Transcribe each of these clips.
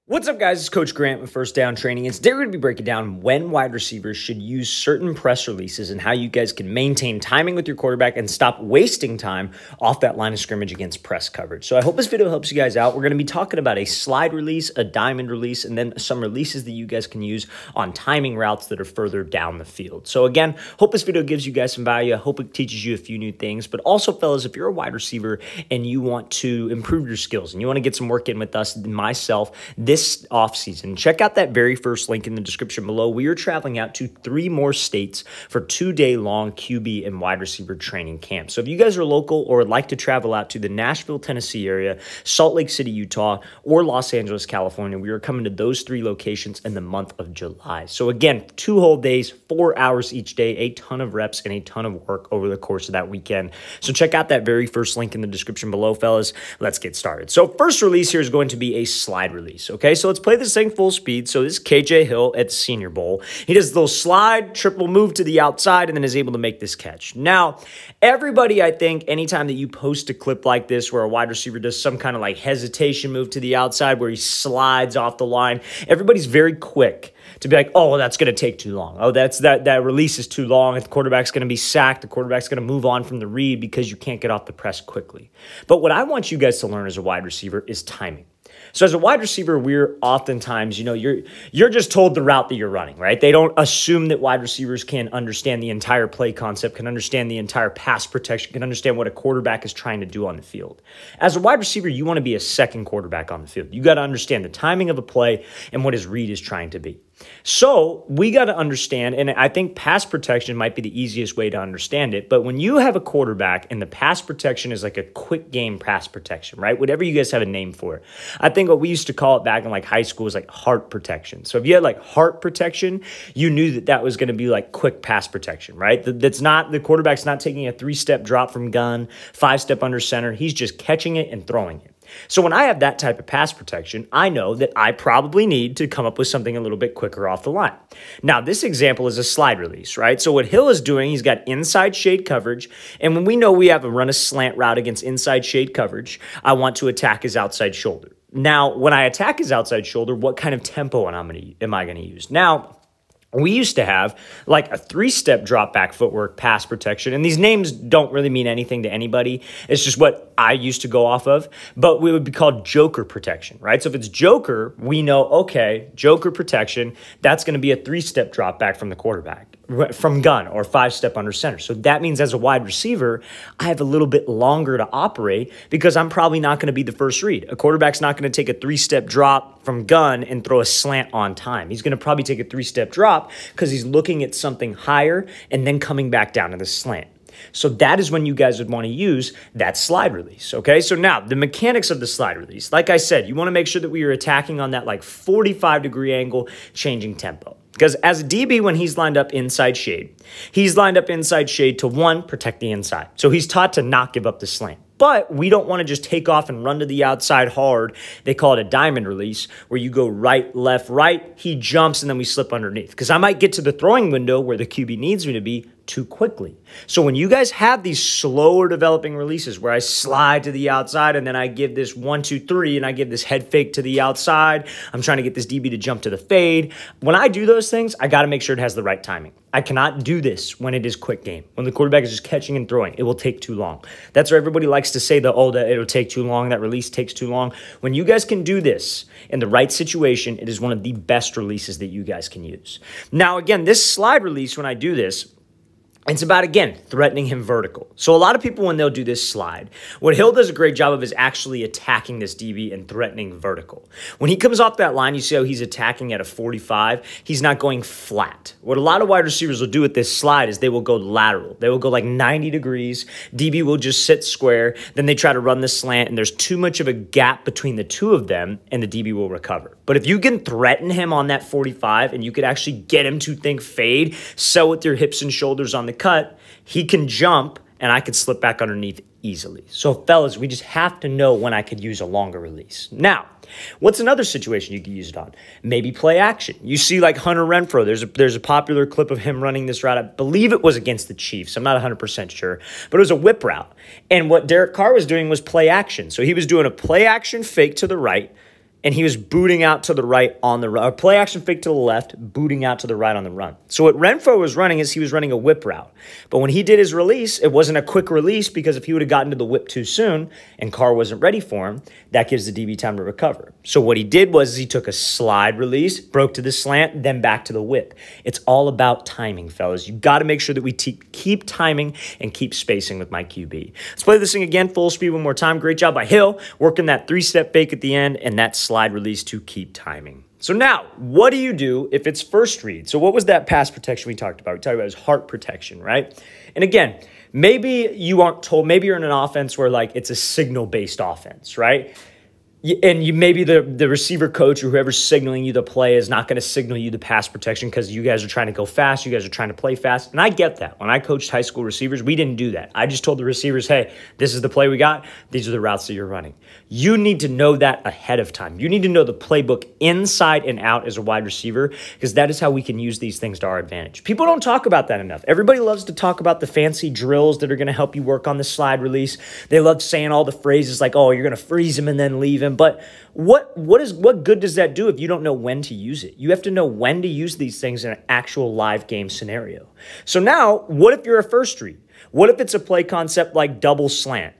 What's up, guys? It's Coach Grant with First Down Training. And today we're going to be breaking down when wide receivers should use certain press releases and how you guys can maintain timing with your quarterback and stop wasting time off that line of scrimmage against press coverage. So I hope this video helps you guys out. We're going to be talking about a slide release, a diamond release, and then some releases that you guys can use on timing routes that are further down the field. So again, hope this video gives you guys some value. I hope it teaches you a few new things. But also, fellas, if you're a wide receiver and you want to improve your skills and you want to get some work in with us, myself, this offseason, check out that very first link in the description below. We are traveling out to 3 more states for 2-day-long QB and wide receiver training camps. So if you guys are local or would like to travel out to the Nashville, Tennessee area, Salt Lake City, Utah, or Los Angeles, California, we are coming to those 3 locations in the month of July. So again, 2 whole days, 4 hours each day, a ton of reps and a ton of work over the course of that weekend. So check out that very first link in the description below, fellas. Let's get started. So first release here is going to be a slide release. Okay, so let's play this thing full speed. So this is KJ Hill at the Senior Bowl. He does a little slide, triple move to the outside, and then is able to make this catch. Now, everybody, I think, anytime that you post a clip like this where a wide receiver does some kind of like hesitation move to the outside where he slides off the line, everybody's very quick to be like, oh, that's going to take too long. Oh, that release is too long. If the quarterback's going to be sacked, the quarterback's going to move on from the read because you can't get off the press quickly. But what I want you guys to learn as a wide receiver is timing. So as a wide receiver, we're oftentimes, you're just told the route that you're running, right? They don't assume that wide receivers can understand the entire play concept, can understand the entire pass protection, can understand what a quarterback is trying to do on the field. As a wide receiver, you want to be a second quarterback on the field. You got to understand the timing of a play and what his read is trying to be. So we got to understand, and I think pass protection might be the easiest way to understand it, but when you have a quarterback and the pass protection is like a quick game pass protection, right? Whatever you guys have a name for it. I think what we used to call it back in like high school was like heart protection. So if you had like heart protection, you knew that that was going to be like quick pass protection, right? That's not, the quarterback's not taking a 3-step drop from gun, 5-step under center. He's just catching it and throwing it. So when I have that type of pass protection, I know that I probably need to come up with something a little bit quicker off the line. Now, this example is a slide release, right? So what Hill is doing, he's got inside shade coverage. And when we know we have a run a slant route against inside shade coverage, I want to attack his outside shoulder. Now, when I attack his outside shoulder, what kind of tempo am I going to use? Now, we used to have like a 3-step drop back footwork pass protection. And these names don't really mean anything to anybody. It's just what I used to go off of. But we would be called joker protection, right? So if it's joker, we know, okay, joker protection, that's going to be a 3-step drop back from the quarterback, from gun, or 5-step under center. So that means as a wide receiver, I have a little bit longer to operate because I'm probably not going to be the first read. A quarterback's not going to take a 3-step drop from gun and throw a slant on time. He's going to probably take a 3-step drop because he's looking at something higher and then coming back down to the slant. So that is when you guys would want to use that slide release, okay? So now, the mechanics of the slide release. Like I said, you want to make sure that we are attacking on that like 45-degree angle, changing tempo. Because as a DB, when he's lined up inside shade, he's lined up inside shade to, 1, protect the inside. So he's taught to not give up the slant. But we don't want to just take off and run to the outside hard. They call it a diamond release, where you go right, left, right. He jumps, and then we slip underneath. Because I might get to the throwing window where the QB needs me to be too quickly. So when you guys have these slower developing releases where I slide to the outside and then I give this 1, 2, 3 and I give this head fake to the outside, I'm trying to get this DB to jump to the fade. When I do those things, I got to make sure it has the right timing. I cannot do this when it is quick game. When the quarterback is just catching and throwing, it will take too long. That's where everybody likes to say that, oh, that it'll take too long, that release takes too long. When you guys can do this in the right situation, it is one of the best releases that you guys can use. Now, again, this slide release, when I do this, it's about, again, threatening him vertical. So a lot of people, when they'll do this slide, what Hill does a great job of is actually attacking this DB and threatening vertical. When he comes off that line, you see how he's attacking at a 45. He's not going flat. What a lot of wide receivers will do with this slide is they will go lateral. They will go like 90 degrees. DB will just sit square. Then they try to run the slant, and there's too much of a gap between the two of them, and the DB will recover. But if you can threaten him on that 45 and you could actually get him to think fade, sell with your hips and shoulders on the cut, he can jump and I could slip back underneath easily. So fellas, we just have to know when I could use a longer release. Now, what's another situation you could use it on? Maybe play action. You see like Hunter Renfrow, there's a popular clip of him running this route. I believe it was against the Chiefs. I'm not 100% sure, but it was a whip route. And what Derek Carr was doing was play action. So he was doing a play action fake to the right, and he was booting out to the right on the run, or play action fake to the left, booting out to the right on the run. So what Renfro was running is he was running a whip route. But when he did his release, it wasn't a quick release because if he would have gotten to the whip too soon and Carr wasn't ready for him, that gives the DB time to recover. So what he did was he took a slide release, broke to the slant, then back to the whip. It's all about timing, fellas. You got to make sure that we keep timing and keep spacing with my QB. Let's play this thing again, full speed one more time. Great job by Hill, working that 3-step fake at the end and that slide release to keep timing. So now, what do you do if it's first read? So what was that pass protection we talked about? We talked about his heart protection, right? And again, maybe you aren't told, maybe you're in an offense where like it's a signal-based offense, right? And maybe the receiver coach or whoever's signaling you the play is not going to signal you the pass protection because you guys are trying to go fast, you guys are trying to play fast. And I get that. When I coached high school receivers, we didn't do that. I just told the receivers, hey, this is the play we got. These are the routes that you're running. You need to know that ahead of time. You need to know the playbook inside and out as a wide receiver because that is how we can use these things to our advantage. People don't talk about that enough. Everybody loves to talk about the fancy drills that are going to help you work on the slide release. They love saying all the phrases like, oh, you're going to freeze him and then leave him. But what good does that do if you don't know when to use it? You have to know when to use these things in an actual live game scenario. So now, what if you're a first read? What if it's a play concept like double slant?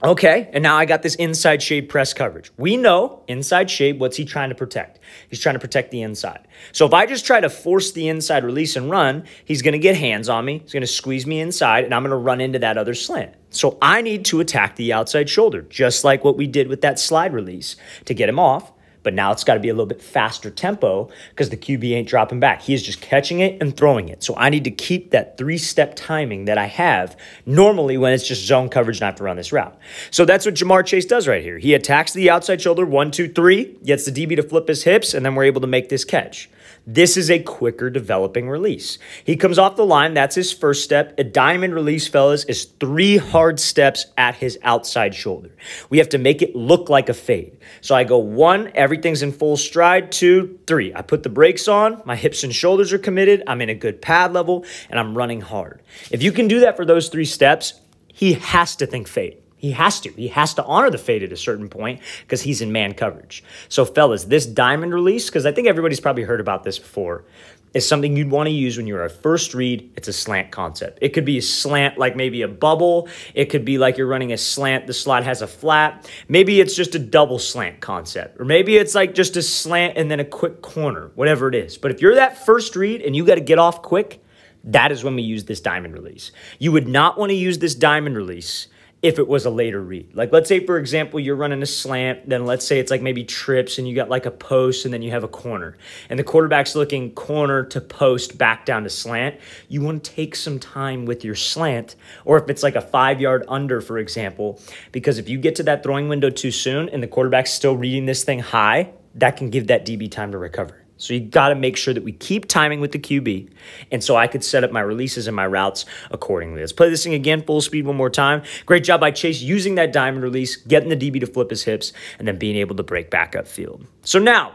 Okay, and now I got this inside shade press coverage. We know inside shade, what's he trying to protect? He's trying to protect the inside. So if I just try to force the inside release and run, he's going to get hands on me. He's going to squeeze me inside, and I'm going to run into that other slant. So I need to attack the outside shoulder, just like what we did with that slide release to get him off. But now it's got to be a little bit faster tempo because the QB ain't dropping back. He is just catching it and throwing it. So I need to keep that 3-step timing that I have normally when it's just zone coverage and I have to run this route. So that's what Jamar Chase does right here. He attacks the outside shoulder, 1, 2, 3, gets the DB to flip his hips, and then we're able to make this catch. This is a quicker developing release. He comes off the line. That's his first step. A diamond release, fellas, is 3 hard steps at his outside shoulder. We have to make it look like a fade. So I go 1, everything's in full stride. 2, 3. I put the brakes on. My hips and shoulders are committed. I'm in a good pad level, and I'm running hard. If you can do that for those 3 steps, he has to think fade. He has to. He has to honor the fade at a certain point because he's in man coverage. So, fellas, this diamond release, because I think everybody's probably heard about this before, is something you'd want to use when you're a first read. It's a slant concept. It could be a slant like maybe a bubble. It could be like you're running a slant. The slot has a flat. Maybe it's just a double slant concept. Or maybe it's like just a slant and then a quick corner, whatever it is. But if you're that first read and you got to get off quick, that is when we use this diamond release. You would not want to use this diamond release if it was a later read. Like, let's say, for example, you're running a slant, then let's say it's like maybe trips and you got like a post and then you have a corner. And the quarterback's looking corner to post back down to slant. You want to take some time with your slant, or if it's like a 5-yard under, for example, because if you get to that throwing window too soon and the quarterback's still reading this thing high, that can give that DB time to recover. So you got to make sure that we keep timing with the QB, and so I could set up my releases and my routes accordingly. Let's play this thing again, full speed one more time. Great job by Chase using that diamond release, getting the DB to flip his hips, and then being able to break back upfield. So now,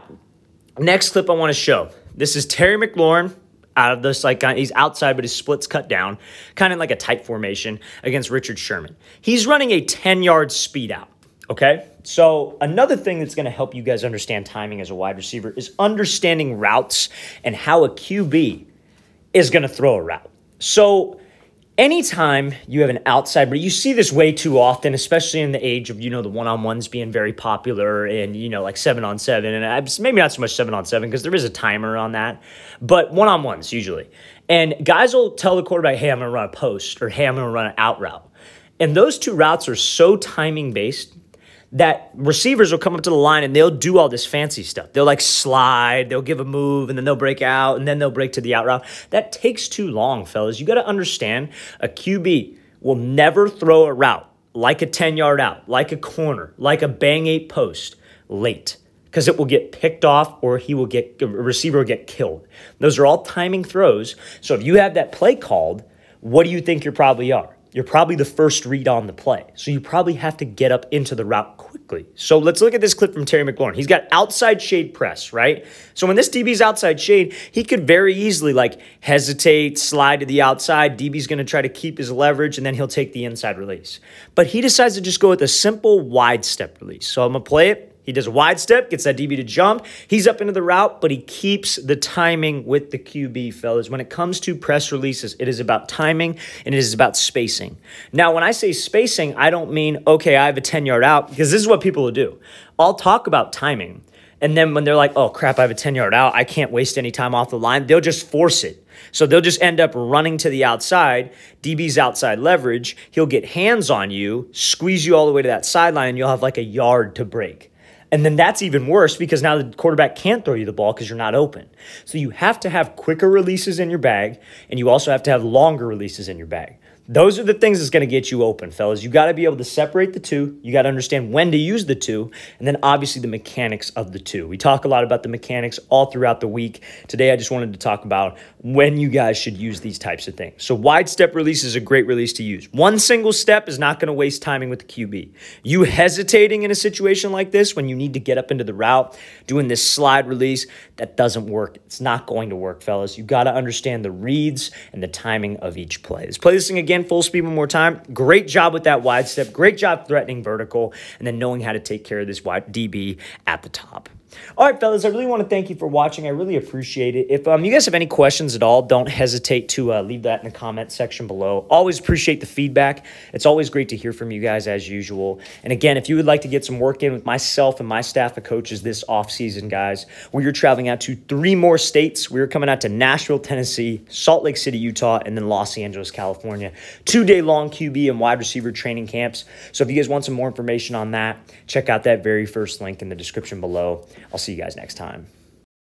next clip I want to show. This is Terry McLaurin out of this, like he's outside, but his split's cut down, kind of like a tight formation against Richard Sherman. He's running a 10-yard speed out. Okay, so another thing that's going to help you guys understand timing as a wide receiver is understanding routes and how a QB is going to throw a route. So anytime you have an outside, but you see this way too often, especially in the age of, you know, the one-on-ones being very popular and, you know, like 7-on-7, and maybe not so much 7-on-7 because there is a timer on that, but one-on-ones usually. And guys will tell the quarterback, hey, I'm going to run a post, or hey, I'm going to run an out route. And those two routes are so timing-based that receivers will come up to the line and they'll do all this fancy stuff. They'll like slide, they'll give a move, and then they'll break out, and then they'll break to the out route. That takes too long, fellas. You got to understand a QB will never throw a route like a 10-yard out, like a corner, like a bang 8 post late, because it will get picked off or a receiver will get killed. Those are all timing throws. So if you have that play called, what do you think you probably are? You're probably the first read on the play. So you probably have to get up into the route quickly. So let's look at this clip from Terry McLaurin. He's got outside shade press, right? So when this DB's outside shade, he could very easily like hesitate, slide to the outside. DB's going to try to keep his leverage, and then he'll take the inside release. But he decides to just go with a simple wide step release. So I'm going to play it. He does a wide step, gets that DB to jump. He's up into the route, but he keeps the timing with the QB, fellas. When it comes to press releases, it is about timing and it is about spacing. Now, when I say spacing, I don't mean, okay, I have a 10-yard out, because this is what people will do. I'll talk about timing, and then when they're like, oh, crap, I have a 10-yard out, I can't waste any time off the line, they'll just force it. So they'll just end up running to the outside, DB's outside leverage, he'll get hands on you, squeeze you all the way to that sideline, and you'll have like a yard to break. And then that's even worse because now the quarterback can't throw you the ball because you're not open. So you have to have quicker releases in your bag, and you also have to have longer releases in your bag. Those are the things that's going to get you open, fellas. You got to be able to separate the two. You got to understand when to use the two, and then obviously the mechanics of the two. We talk a lot about the mechanics all throughout the week. Today, I just wanted to talk about when you guys should use these types of things. So wide step release is a great release to use. One single step is not going to waste timing with the QB. You hesitating in a situation like this when you need to get up into the route, doing this slide release, that doesn't work. It's not going to work, fellas. You got to understand the reads and the timing of each play. Let's play this thing again. Full speed one more time. Great job with that wide step. Great job threatening vertical and then knowing how to take care of this wide DB at the top. All right, fellas, I really want to thank you for watching. I really appreciate it. If you guys have any questions at all, don't hesitate to leave that in the comment section below. Always appreciate the feedback. It's always great to hear from you guys as usual. And again, if you would like to get some work in with myself and my staff of coaches this offseason, guys, we are traveling out to 3 more states. We're coming out to Nashville, Tennessee, Salt Lake City, Utah, and then Los Angeles, California. 2-day-long QB and wide receiver training camps. So if you guys want some more information on that, check out that very first link in the description below. I'll see you guys next time.